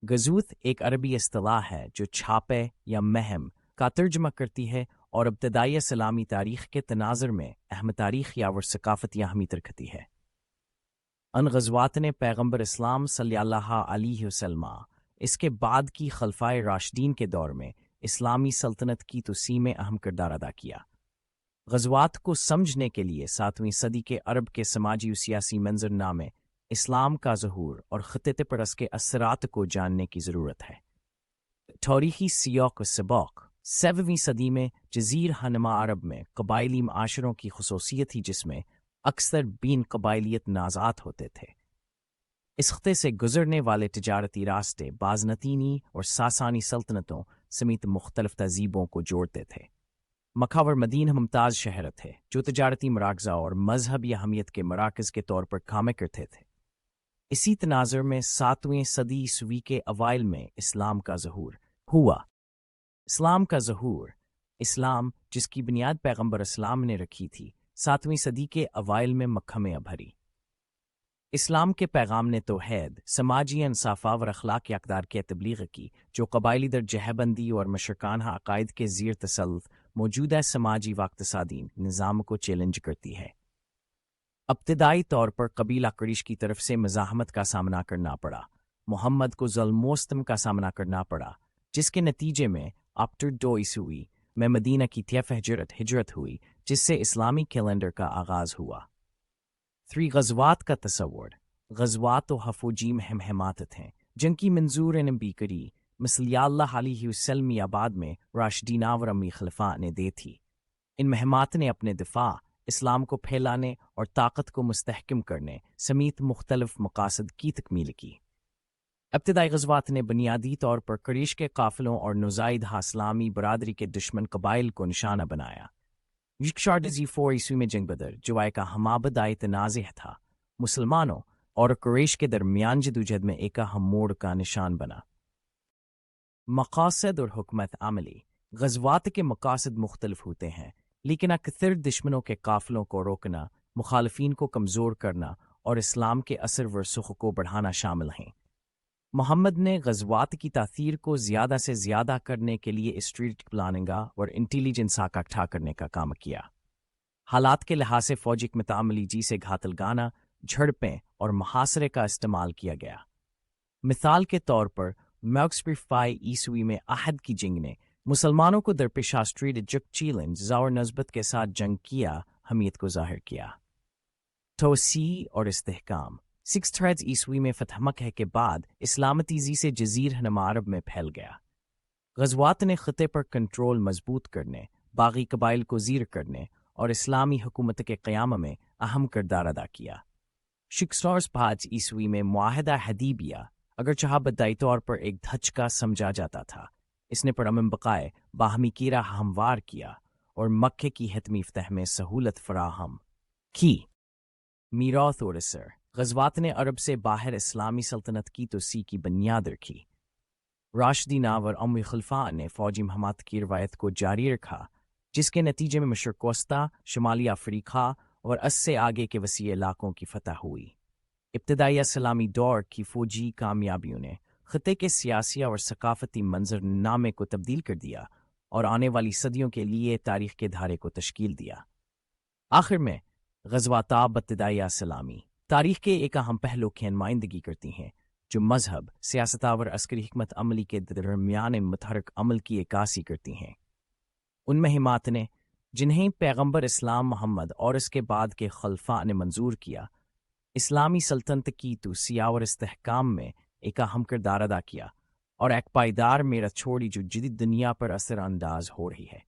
गज़ूत एक अरबी इस्तिलाह है जो छापे या महम का तर्जमा करती है और इब्तदाई इस्लामी तारीख़ के तनाज़ुर में अहम तारीख़ या वर सकाफ़ती अहमियत रखती है। अन ग़ज़वात ने पैगम्बर इस्लाम सल्लल्लाहु अलैहि वसल्लम इसके बाद की खलफ़ाए राशिदीन के दौर में इस्लामी सल्तनत की तोसीम में अहम किरदार अदा किया। ग़ज़वात को समझने के लिए 7वीं सदी के अरब के समाजी और सियासी मंजरनामे, इस्लाम का ज़हूर और ख़ित्ते पर इसके असरात को जानने की ज़रूरत है। तारीख़ी सियाक़ व सबक़ 7वीं सदी में जज़ीरा नुमा अरब में कबायली माशरों की ख़ुसूसियत थी जिसमें अक्सर बीन कबायलियत नाज़ात होते थे। इस ख़ित्ते से गुज़रने वाले तिजारती रास्ते बाज़नतीनी और सासानी सल्तनतों समेत मुख्तलिफ तहज़ीबों को जोड़ते थे। मक्का और मदीना मुमताज़ शहर थे जो तिजारती मराकज़ और मजहबी अहमियत के मराकज़ के तौर पर काम करते थे। इसी तनाज़ुर में 7वीं सदी ईस्वी के अवाइल में इस्लाम का ज़हूर हुआ। इस्लाम का ज़हूर, इस्लाम जिसकी बुनियाद पैगम्बर इस्लाम ने रखी थी, 7वीं सदी के अवाइल में मक्का में उभरी। इस्लाम के पैगाम ने तौहीद, समाजी इंसाफ़ और अखलाक़ अक़दार की तबलीग की जो कबायली दर जहबंदी और मशरकाना अक़ायद के ज़ीर तसल्लुत मौजूदा समाजी व इक़्तिसादी निज़ाम को चैलेंज करती है। इब्तिदाई तौर पर कबीला कुरैश की तरफ से मज़ाहमत का सामना करना पड़ा। मोहम्मद को ज़ुल्म-ओ-सितम का सामना करना पड़ा, जिसके नतीजे में आफ्टर 2 ईस्वी में मदीना की तरफ हिजरत हुई, जिससे इस्लामी कैलेंडर का आगाज़ हुआ। 3 ग़ज़वात का तस्वुर। ग़ज़वात व हफ़ूजी महमात हैं जिनकी मंजूर नबी करी सल्लल्लाहु अलैहि वसल्लम आबाद में राशिदीन और अम्मी खलीफा ने दी थी। इन महमात ने अपने दिफा, इस्लाम को फैलाने और ताकत को मुस्तहकम करने समेत मुख्तलिफ मकासद की तकमील की। इब्तिदाई ग़ज़वात ने बुनियादी तौर पर कुरैश के काफ़िलों और नुज़ाइदा इस्लामी बरादरी के दुश्मन कबाइल को निशाना बनाया। 4 ईस्वी में जंग बदर जो का हमाबदाई तनाज़ था, मुसलमानों और कुरैश के दरमियान जदोजहद में एक अहम मोड़ का निशान बना। मकासद और हुकमत अमली। ग़ज़वात के मकासद मुख्तलिफ होते हैं, लेकिन अक्सर दुश्मनों के काफ़िलों को रोकना, मुखालफीन को कमज़ोर करना और इस्लाम के असर व रसूख़ को बढ़ाना शामिल हैं। मोहम्मद ने ग़ज़वात की तासीर को ज़्यादा से ज़्यादा करने के लिए स्ट्रेटेजिक प्लानिंग और इंटेलिजेंस का इकट्ठा करने का काम किया। हालात के लिहाज से फ़ौजी हिकमत अमली जिसे घातलगाना, झड़पें और मुहासरे का इस्तेमाल किया गया। मिसाल के तौर पर 5 ईस्वी में अहद की जंग ने मुसलमानों को दरपेशा स्ट्रेटेजिक चैलेंज और नस्बत के साथ जंग किया हमीयत को ज़ाहिर किया। तोसी और इस्तेहकाम। 6 ईस्वी में फ़तह मक्का के बाद इस्लाम तेज़ी से जज़ीरा नुमा अरब में फैल गया। ग़ज़वात ने ख़ित्ते पर कंट्रोल मजबूत करने, बागी कबाइल को ज़ीर करने और इस्लामी हुकूमत के क़याम में अहम किरदार अदा किया। 605 ईस्वी में मुआहदा हदीबिया अगरचे इब्तदाई तौर पर एक धचका समझा जाता था, इसने परअमन बक़ाए बाहमी कीरा हमवार किया और मक्के की हतमी फ़तह में सहूलत फ़राहम की। मीराथ और असर। ग़ज़वात ने अरब से बाहर इस्लामी सल्तनत की तोसी की बुनियाद रखी। राशिदीन और अम्मी खलीफा ने फ़ौजी महमात की रवायत को जारी रखा, जिसके नतीजे में मशरिक़ वस्ता, शुमाली अफ्रीका और उससे आगे के वसी इलाकों की फ़तह हुई। इब्तिदाई इस्लामी दौर की फ़ौजी कामयाबियों ने ख़ित्ते के सियासी और सकाफ़ती मंजरनामे को तब्दील कर दिया और आने वाली सदियों के लिए तारीख़ के धारे को तश्कील दिया। आखिर में ग़ज़वात इब्तिदाई इस्लामी तारीख़ के एक अहम पहलू की नुमाइंदगी करती हैं, जो मजहब, सियासत और अस्करी हिकमत अमली के दरमियान मुतहरक अमल की इक्कासी करती हैं। उन महमात ने जिन्हें पैगम्बर इस्लाम मोहम्मद और इसके बाद के खलफा ने मंजूर किया, इस्लामी सल्तनत की तोसी और इस्तेहकाम में एक अहम किरदार अदा किया और एक पायदार मेरा छोड़ी जो जदीद दुनिया पर असर अंदाज हो रही है।